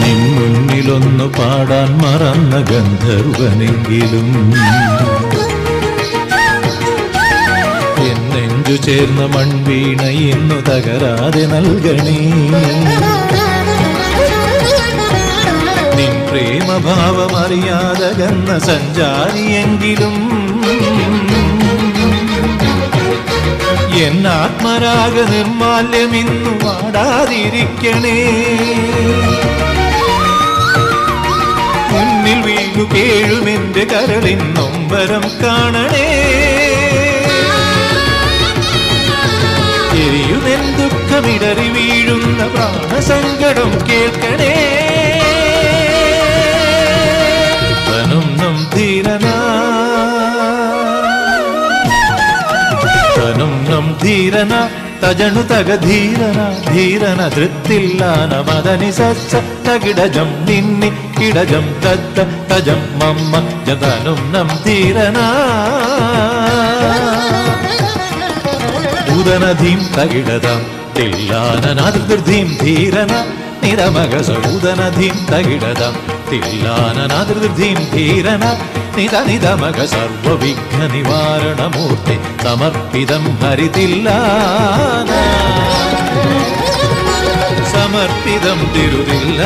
നിൻ മുന്നിലൊന്നു പാടാൻ മറന്ന ഗന്ധർവനെങ്കിലും എന്നെഞ്ചു ചേർന്ന മൺവീണ ഇന്നു തകരാതെ നൽകണേ. നിൻ പ്രേമഭാവമറിയാതകന്ന സഞ്ചാരിയെങ്കിലും എന്നാത്മരാഗ നിർമാല്യമിന്നു വാടാതിരിക്കണേ. മുന്നിൽ വീണു കേഴുമെന്റെ കരളിൻ നൊമ്പരം കാണണേ. എരിയുമെൻ ദുഃഖമിടറി വീഴുന്ന പ്രാണസങ്കടം കേൾക്കണേ. തനും നം ധീരനാ തനും നം ധീരന തജണു തക ധീരന ധീരന ധൃത്തില്ലാന മദനി സസ്സ തകിടജം നിന്നി കിടജം തത്ത തജം മമ്മ ജതനും നം ധീരന ഉദനധീം തകിടതാം തില്ലാനനാദൃധീം ധീരന നിരമഗസ ഉദനധീം തകിടതാം തില്ലാനനാദൃധീം ധീരന നിത നിതമക സർവവിഘ്ന നിവാരണമൂർത്തി സമർപ്പിതം ഹരിതില്ലാന സമർപ്പിതം തിരുതില്ല.